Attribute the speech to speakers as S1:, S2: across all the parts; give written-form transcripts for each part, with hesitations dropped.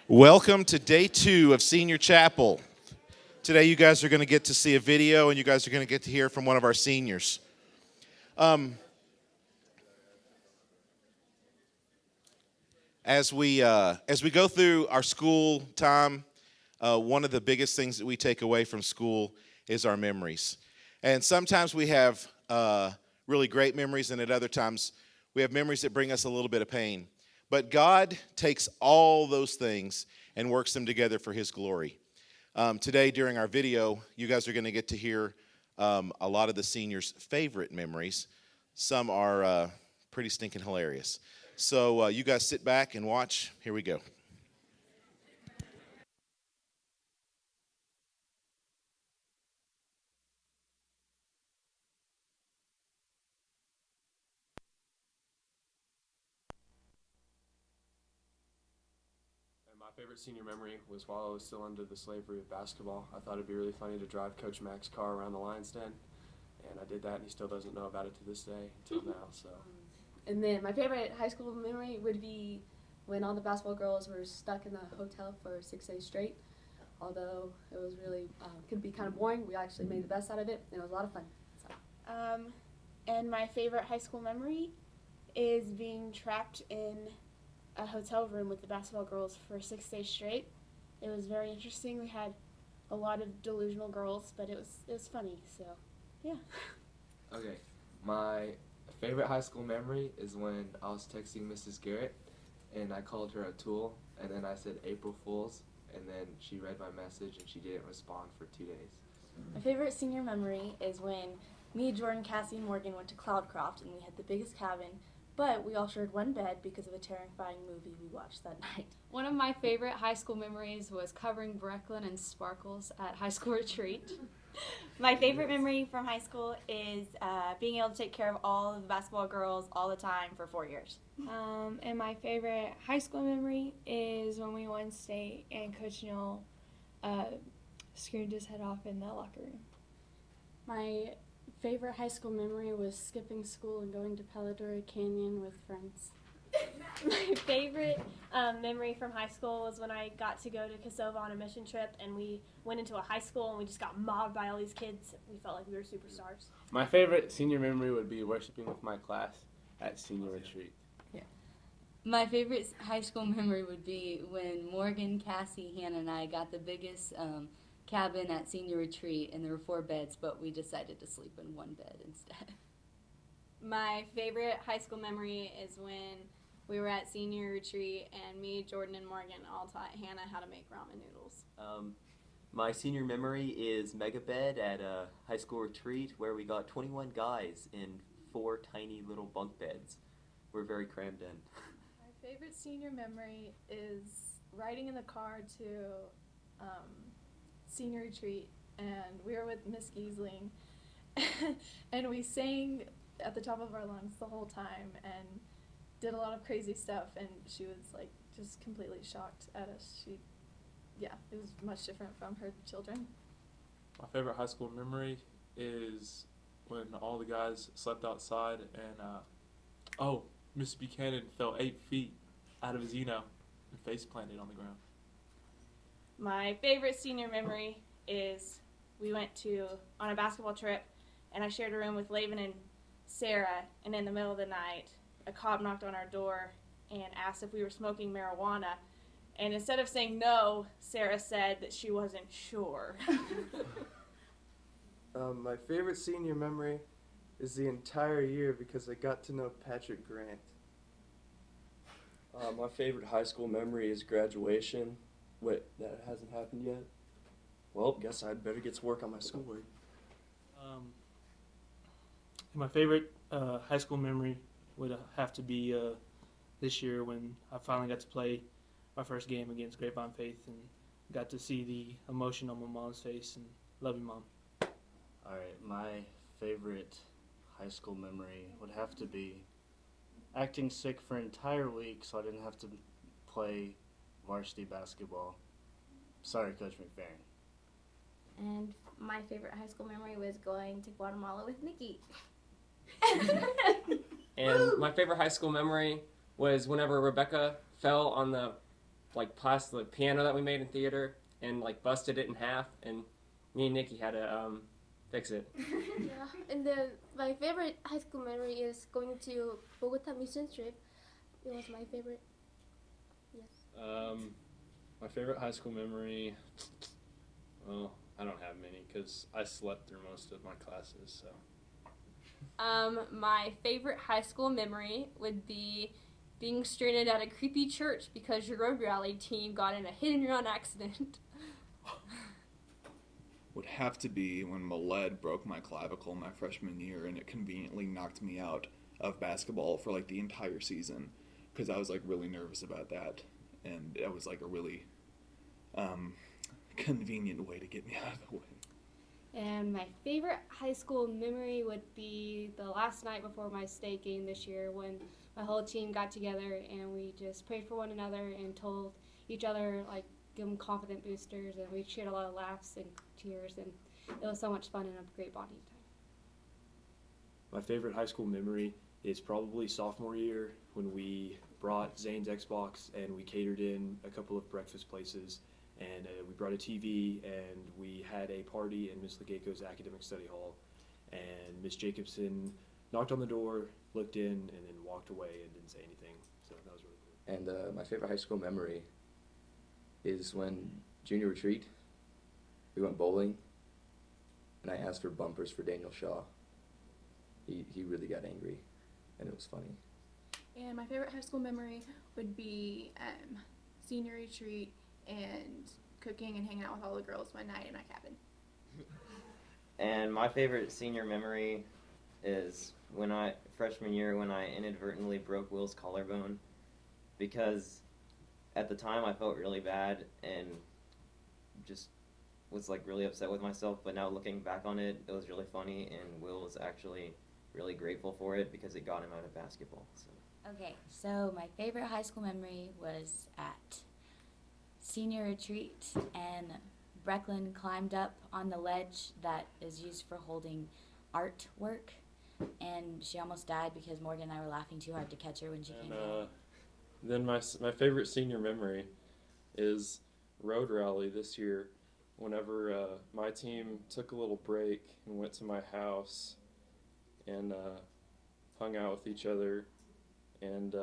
S1: Welcome to day 2 of Senior Chapel. Today you guys are going to get to see a video and you guys are going to get to hear from one of our seniors. As we go through our school time, one of the biggest things that we take away from school is our memories. And sometimes we have really great memories, and at other times we have memories that bring us a little bit of pain. But God takes all those things and works them together for His glory. Today, during our video, you guys are going to get to hear a lot of the seniors' favorite memories. Some are pretty stinking hilarious. So you guys sit back and watch. Here we go.
S2: My favorite senior memory was while I was still under the slavery of basketball. I thought it'd be really funny to drive Coach Mack's car around the Lions Den, and I did that, and he still doesn't know about it to this day until now. So.
S3: And then my favorite high school memory would be when all the basketball girls were stuck in the hotel for 6 days straight. Although it was really could be kind of boring, we actually made the best out of it, and it was a lot of fun. So.
S4: And my favorite high school memory is being trapped in a hotel room with the basketball girls for 6 days straight. It was very interesting. We had a lot of delusional girls, but it was funny. So, yeah.
S5: Okay, my favorite high school memory is when I was texting Mrs. Garrett, and I called her a tool, and then I said April Fools, and then she read my message and she didn't respond for 2 days.
S6: My favorite senior memory is when me, Jordan, Cassie, and Morgan went to Cloudcroft, and we had the biggest cabin. But we all shared one bed because of a terrifying movie we watched that night.
S7: One of my favorite high school memories was covering Brecklin in sparkles at high school retreat.
S8: My favorite memory from high school is being able to take care of all of the basketball girls all the time for 4 years.
S4: And my favorite high school memory is when we won state and Coach Neal screamed his head off in the locker room.
S3: My favorite high school memory was skipping school and going to Paladora Canyon with friends.
S8: My favorite memory from high school was when I got to go to Kosovo on a mission trip, and we went into a high school and we just got mobbed by all these kids. We felt like we were superstars.
S2: My favorite senior memory would be worshiping with my class at senior retreat.
S9: My favorite high school memory would be when Morgan, Cassie, Hannah, and I got the biggest cabin at senior retreat, and there were 4 beds, but we decided to sleep in one bed instead.
S7: My favorite high school memory is when we were at senior retreat and me, Jordan, and Morgan all taught Hannah how to make ramen noodles.
S10: My senior memory is mega bed at a high school retreat where we got 21 guys in 4 tiny little bunk beds. We're very crammed in.
S4: My favorite senior memory is riding in the car to senior retreat, and we were with Miss Giesling, and we sang at the top of our lungs the whole time and did a lot of crazy stuff, and she was like just completely shocked at us. It was much different from her children.
S2: My favorite high school memory is when all the guys slept outside and Miss Buchanan fell 8 feet out of his and face planted on the ground.
S8: My favorite senior memory is we went on a basketball trip, and I shared a room with Laven and Sarah, and in the middle of the night, a cop knocked on our door and asked if we were smoking marijuana. And instead of saying no, Sarah said that she wasn't sure.
S11: My favorite senior memory is the entire year because I got to know Patrick Grant.
S12: My favorite high school memory is graduation. Wait, that hasn't happened yet? Well, guess I'd better get to work on my schoolwork.
S13: My favorite high school memory would have to be this year when I finally got to play my first game against Grapevine Faith and got to see the emotion on my mom's face, and love you, Mom.
S14: Alright, my favorite high school memory would have to be acting sick for an entire week so I didn't have to play varsity basketball. Sorry, Coach McFerrin.
S6: And my favorite high school memory was going to Guatemala with Nikki.
S15: And my favorite high school memory was whenever Rebecca fell on the like plastic piano that we made in theater and like busted it in half, and me and Nikki had to fix it.
S16: Yeah, and then my favorite high school memory is going to Bogota mission trip. It was my favorite. Yes.
S17: My favorite high school memory, well, I don't have many because I slept through most of my classes, so.
S7: My favorite high school memory would be being stranded at a creepy church because your road rally team got in a hit and run accident.
S18: Would have to be when Maled broke my clavicle my freshman year, and it conveniently knocked me out of basketball for like the entire season because I was like really nervous about that, and it was like a really convenient way to get me out of the way.
S19: And my favorite high school memory would be the last night before my state game this year when my whole team got together and we just prayed for one another and told each other, like, give them confident boosters, and we shared a lot of laughs and tears, and it was so much fun and a great bonding time.
S20: My favorite high school memory is probably sophomore year when we brought Zane's Xbox and we catered in a couple of breakfast places, and we brought a TV and we had a party in Miss Legaco's academic study hall, and Miss Jacobson knocked on the door, looked in, and then walked away and didn't say anything. So that was really cool.
S5: And my favorite high school memory is when junior retreat, we went bowling, and I asked for bumpers for Daniel Shaw. He really got angry, and it was funny.
S4: And my favorite high school memory would be senior retreat and cooking and hanging out with all the girls one night in my cabin.
S10: And my favorite senior memory is freshman year when I inadvertently broke Will's collarbone, because at the time I felt really bad and just was like really upset with myself, but now looking back on it, it was really funny, and Will was actually really grateful for it because it got him out of basketball. So.
S6: Okay, so my favorite high school memory was at senior retreat, and Brecklin climbed up on the ledge that is used for holding artwork, and she almost died because Morgan and I were laughing too hard to catch her when she came down.
S17: Then my favorite senior memory is road rally this year, whenever my team took a little break and went to my house and hung out with each other, and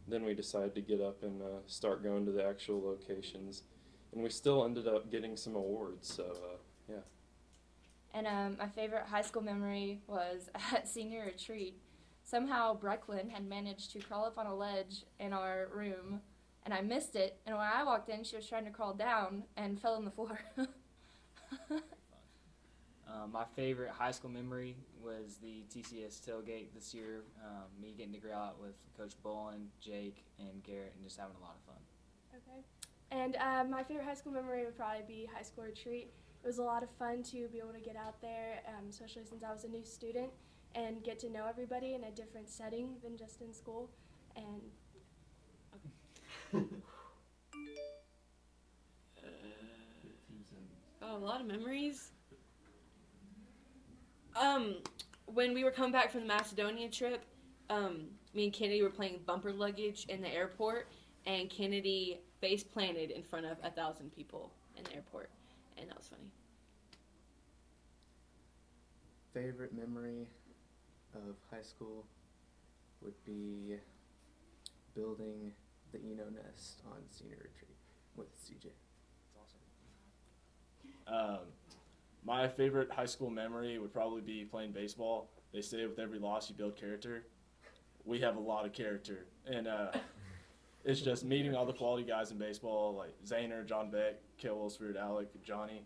S17: then we decided to get up and start going to the actual locations, and we still ended up getting some awards, so yeah.
S6: And my favorite high school memory was at senior retreat. Somehow Brecklin had managed to crawl up on a ledge in our room, and I missed it, and when I walked in, she was trying to crawl down and fell on the floor.
S21: My favorite high school memory was the TCS tailgate this year, me getting to go out with Coach Bolin, Jake, and Garrett, and just having a lot of fun.
S4: Okay. And my favorite high school memory would probably be high school retreat. It was a lot of fun to be able to get out there, especially since I was a new student, and get to know everybody in a different setting than just in school. And
S22: a lot of memories. When we were coming back from the Macedonia trip, me and Kennedy were playing bumper luggage in the airport, and Kennedy face planted in front of 1,000 people in the airport, and that was funny.
S5: Favorite memory of high school would be building the Eno nest on senior retreat with CJ.
S20: That's awesome. My favorite high school memory would probably be playing baseball. They say with every loss you build character. We have a lot of character, and it's just meeting all the quality guys in baseball, like Zayner, John Beck, Kale Wilsford, Alec, Johnny.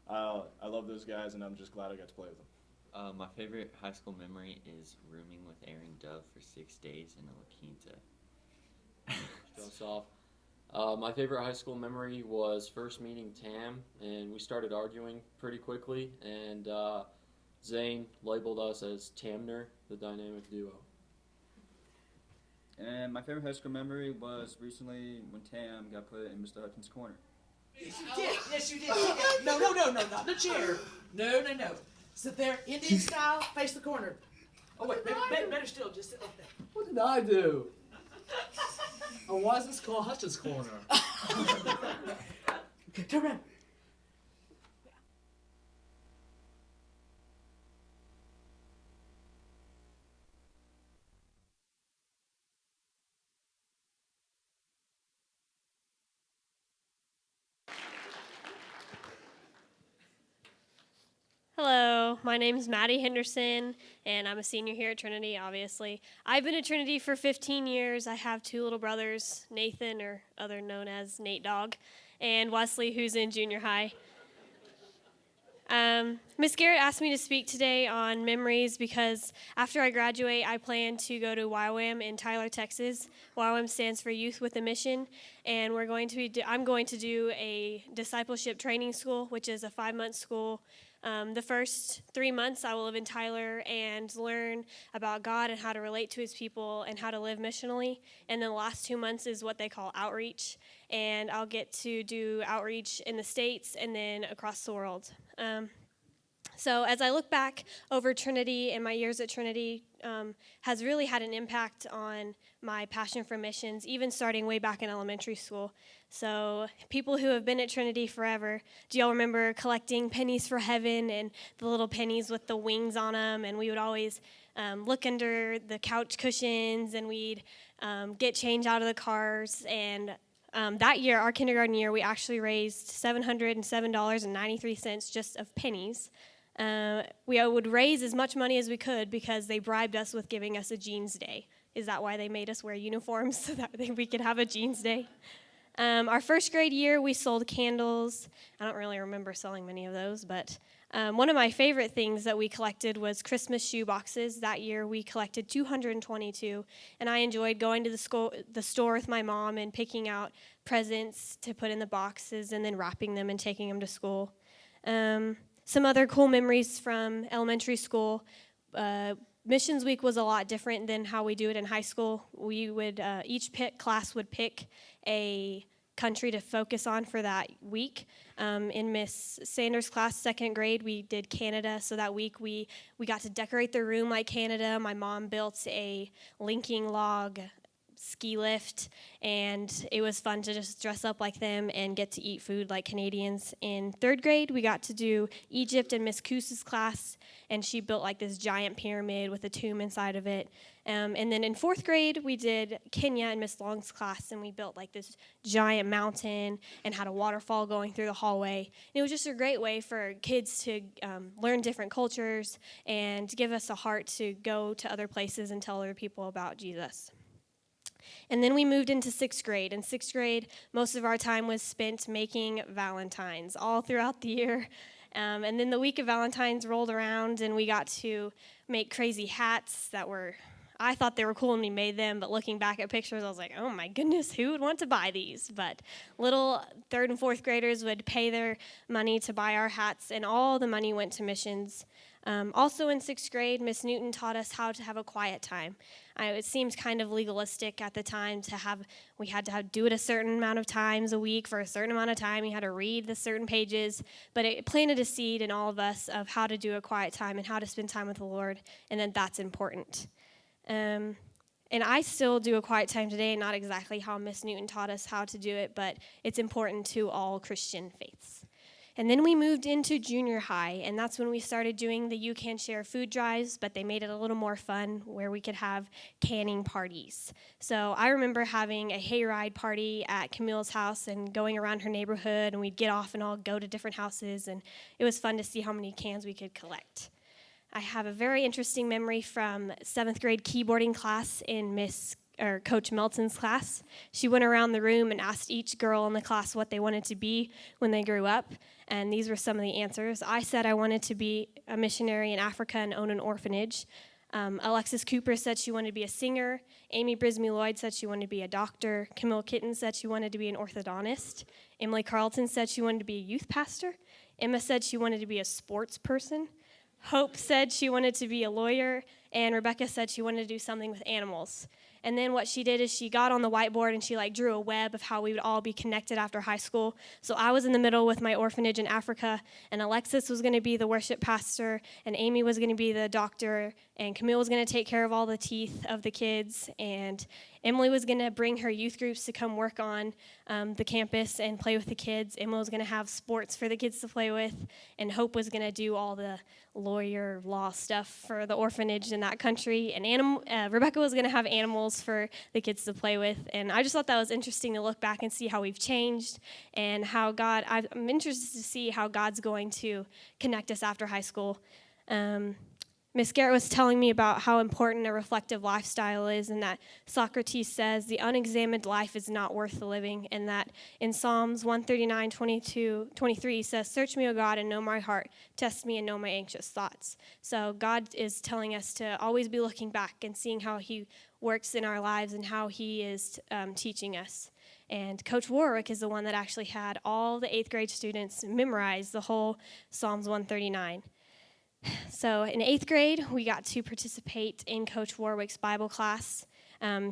S20: I love those guys, and I'm just glad I got to play with them.
S10: My favorite high school memory is rooming with Aaron Dove for 6 days in a La Quinta.
S23: Starts off. My favorite high school memory was first meeting Tam, and we started arguing pretty quickly, and Zane labeled us as Tamner, the dynamic duo.
S24: And my favorite high school memory was recently when Tam got put in Mr. Hudson's corner.
S25: Yes, you did. Yes, you did. No, not in the chair. No. Sit there, Indian style, face the corner. Oh, wait, better still, just sit like that.
S11: What did I do?
S25: Oh, why is this called Hutch's Corner? Okay, turn around.
S1: Hello, my name is Maddy Henderson, and I'm a senior here at Trinity, obviously. I've been at Trinity for 15 years. I have two little brothers, Nathan, or other known as Nate Dog, and Wesley, who's in junior high. Miss Garrett asked me to speak today on memories because after I graduate, I plan to go to YWAM in Tyler, Texas. YWAM stands for Youth with a Mission, and I'm going to do a discipleship training school, which is a 5-month school. The first 3 months, I will live in Tyler and learn about God and how to relate to his people and how to live missionally. And then the last 2 months is what they call outreach, and I'll get to do outreach in the States and then across the world. So as I look back over Trinity and my years at Trinity has really had an impact on my passion for missions, even starting way back in elementary school. So people who have been at Trinity forever, do y'all remember collecting pennies for heaven and the little pennies with the wings on them? And we would always look under the couch cushions, and we'd get change out of the cars. And that year, our kindergarten year, we actually raised $707.93 just of pennies. We would raise as much money as we could because they bribed us with giving us a jeans day. Is that why they made us wear uniforms so that we could have a jeans day? Our first grade year, we sold candles. I don't really remember selling many of those, but one of my favorite things that we collected was Christmas shoe boxes. That year, we collected 222, and I enjoyed going to the store with my mom and picking out presents to put in the boxes and then wrapping them and taking them to school. Some other cool memories from elementary school. Missions week was a lot different than how we do it in high school. We would each class would pick a country to focus on for that week. In Miss Sanders' class, second grade, we did Canada. So that week we got to decorate the room like Canada. My mom built a linking log ski lift, and it was fun to just dress up like them and get to eat food like Canadians. In third grade, we got to do Egypt in Miss Koos's class, and she built like this giant pyramid with a tomb inside of it. And then in fourth grade, we did Kenya in Miss Long's class, and we built like this giant mountain and had a waterfall going through the hallway. And it was just a great way for kids to learn different cultures and give us a heart to go to other places and tell other people about Jesus. And then we moved into sixth grade. In sixth grade, most of our time was spent making Valentines all throughout the year. And then the week of Valentine's rolled around, and we got to make crazy hats I thought they were cool when we made them, but looking back at pictures, I was like, oh my goodness, who would want to buy these? But little third and fourth graders would pay their money to buy our hats, and all the money went to missions. Also in sixth grade, Miss Newton taught us how to have a quiet time. It seemed kind of legalistic at the time we had to do it a certain amount of times a week for a certain amount of time. You had to read the certain pages, but it planted a seed in all of us of how to do a quiet time and how to spend time with the Lord, and then that's important. And I still do a quiet time today, not exactly how Miss Newton taught us how to do it, but it's important to all Christian faiths. And then we moved into junior high, and that's when we started doing the You Can Share food drives, but they made it a little more fun where we could have canning parties. So I remember having a hayride party at Camille's house and going around her neighborhood, and we'd get off and all go to different houses, and it was fun to see how many cans we could collect. I have a very interesting memory from 7th grade keyboarding class in Coach Melton's class. She went around the room and asked each girl in the class what they wanted to be when they grew up, and these were some of the answers. I said I wanted to be a missionary in Africa and own an orphanage. Alexis Cooper said she wanted to be a singer. Amy Brisby-Lloyd said she wanted to be a doctor. Camille Kitten said she wanted to be an orthodontist. Emily Carlton said she wanted to be a youth pastor. Emma said she wanted to be a sports person. Hope said she wanted to be a lawyer, and Rebecca said she wanted to do something with animals. And then what she did is she got on the whiteboard and she drew a web of how we would all be connected after high school. So I was in the middle with my orphanage in Africa, and Alexis was going to be the worship pastor, and Amy was going to be the doctor, and Camille was going to take care of all the teeth of the kids, and Emily was going to bring her youth groups to come work on the campus and play with the kids. Emma was going to have sports for the kids to play with, and Hope was going to do all the lawyer law stuff for the orphanage in that country, and Rebecca was going to have animals for the kids to play with. And I just thought that was interesting to look back and see how we've changed and how I'm interested to see how God's going to connect us after high school. Miss Garrett was telling me about how important a reflective lifestyle is, and that Socrates says the unexamined life is not worth the living, and that in Psalms 139, 23 says, "Search me, O God, and know my heart. Test me and know my anxious thoughts." So God is telling us to always be looking back and seeing how he works in our lives and how he is teaching us. And Coach Warwick is the one that actually had all the 8th grade students memorize the whole Psalms 139. So in 8th grade, we got to participate in Coach Warwick's Bible class.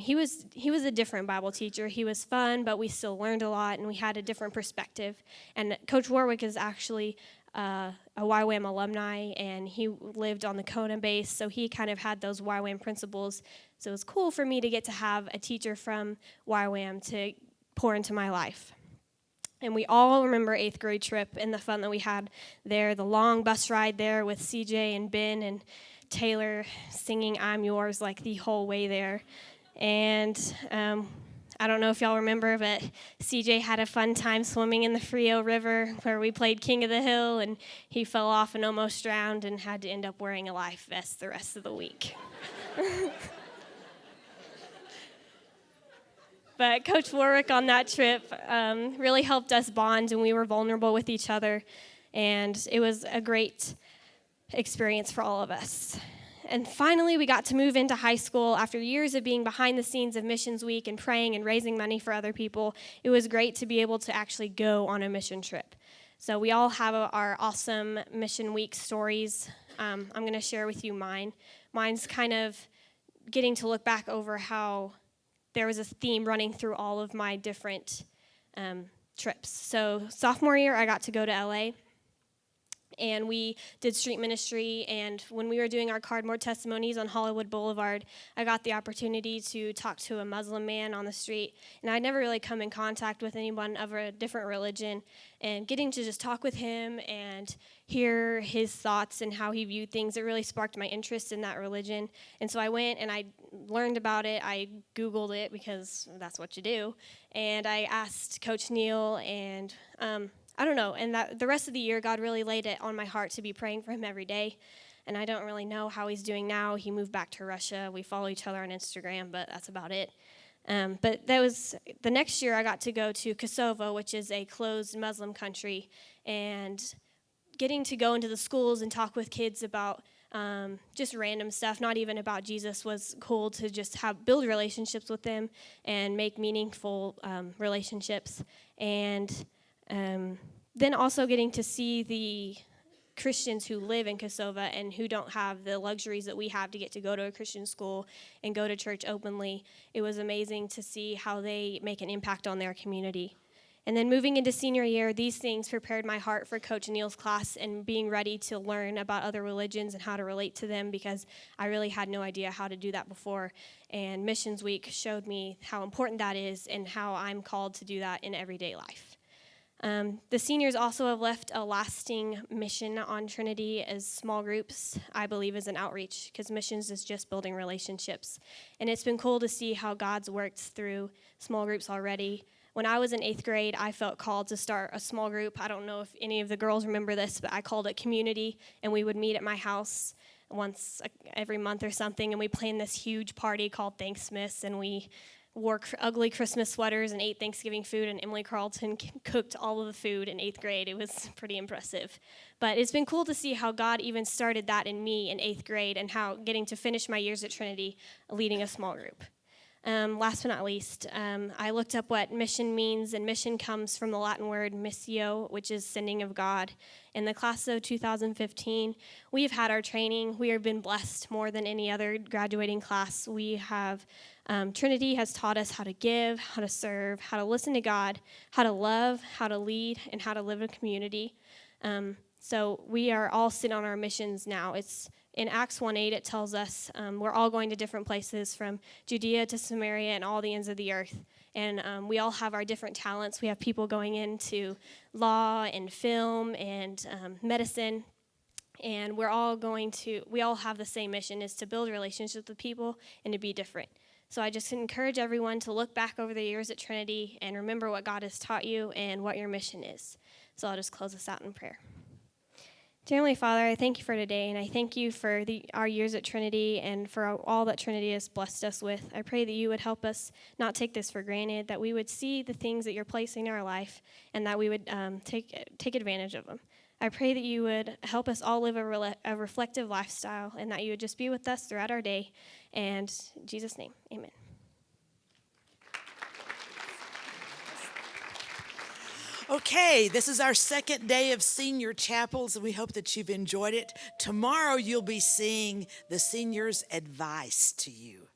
S1: He was a different Bible teacher. He was fun, but we still learned a lot, and we had a different perspective. And Coach Warwick is actually a YWAM alumni, and he lived on the Kona base, so he kind of had those YWAM principles. So it was cool for me to get to have a teacher from YWAM to pour into my life. And we all remember 8th grade trip and the fun that we had there, the long bus ride there with CJ and Ben and Taylor singing "I'm Yours" like the whole way there. And I don't know if y'all remember, but CJ had a fun time swimming in the Frio River where we played King of the Hill, and he fell off and almost drowned and had to end up wearing a life vest the rest of the week. But Coach Warwick on that trip really helped us bond, and we were vulnerable with each other, and it was a great experience for all of us. And finally, we got to move into high school after years of being behind the scenes of Missions Week and praying and raising money for other people. It was great to be able to actually go on a mission trip. So we all have our awesome Mission Week stories. I'm going to share with you mine. Mine's kind of getting to look back over how there was a theme running through all of my different trips. So sophomore year, I got to go to LA, and we did street ministry, and when we were doing our cardboard testimonies on Hollywood Boulevard, I got the opportunity to talk to a Muslim man on the street, and I'd never really come in contact with anyone of a different religion, and getting to just talk with him and hear his thoughts and how he viewed things, it really sparked my interest in that religion. And so I went and I learned about it. I Googled it because that's what you do, and I asked Coach Neal, and I don't know, and that the rest of the year, God really laid it on my heart to be praying for him every day, and I don't really know how he's doing now. He moved back to Russia. We follow each other on Instagram, but that's about it. But that was the next year I got to go to Kosovo, which is a closed Muslim country, and getting to go into the schools and talk with kids about just random stuff, not even about Jesus, was cool to just build relationships with them and make meaningful relationships. And then also getting to see the Christians who live in Kosovo and who don't have the luxuries that we have to get to go to a Christian school and go to church openly. It was amazing to see how they make an impact on their community. And then moving into senior year, these things prepared my heart for Coach Neal's class and being ready to learn about other religions and how to relate to them, because I really had no idea how to do that before. And Missions Week showed me how important that is and how I'm called to do that in everyday life. The seniors also have left a lasting mission on Trinity as small groups, I believe, as an outreach, because missions is just building relationships. And it's been cool to see how God's worked through small groups already. When I was in 8th grade, I felt called to start a small group. I don't know if any of the girls remember this, but I called it Community, and we would meet at my house once every month or something, and we planned this huge party called Thanksmas, and we wore ugly Christmas sweaters and ate Thanksgiving food, and Emily Carlton cooked all of the food in 8th grade. It was pretty impressive. But it's been cool to see how God even started that in me in 8th grade, and how getting to finish my years at Trinity leading a small group. Last but not least, I looked up what mission means, and mission comes from the Latin word missio, which is sending of God. In the class of 2015, we have had our training. We have been blessed more than any other graduating class. We have, Trinity has taught us how to give, how to serve, how to listen to God, how to love, how to lead, and how to live in a community. So we are all sitting on our missions now. It's in Acts 1:8, it tells us we're all going to different places from Judea to Samaria and all the ends of the earth. And we all have our different talents. We have people going into law and film and medicine. And we all have the same mission, is to build relationships with people and to be different. So I just encourage everyone to look back over the years at Trinity and remember what God has taught you and what your mission is. So I'll just close us out in prayer. Dear Heavenly Father, I thank you for today, and I thank you for our years at Trinity and for all that Trinity has blessed us with. I pray that you would help us not take this for granted, that we would see the things that you're placing in our life, and that we would take advantage of them. I pray that you would help us all live a reflective lifestyle, and that you would just be with us throughout our day. And in Jesus' name, amen.
S2: Okay, this is our second day of senior chapels, and we hope that you've enjoyed it. Tomorrow you'll be seeing the seniors' advice to you,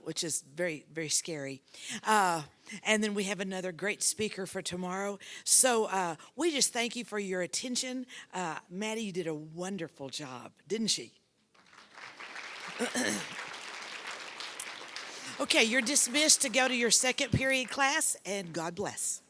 S2: which is very, very scary. And then we have another great speaker for tomorrow. So we just thank you for your attention. Maddie, you did a wonderful job, didn't she? Okay, you're dismissed to go to your second period class, and God bless.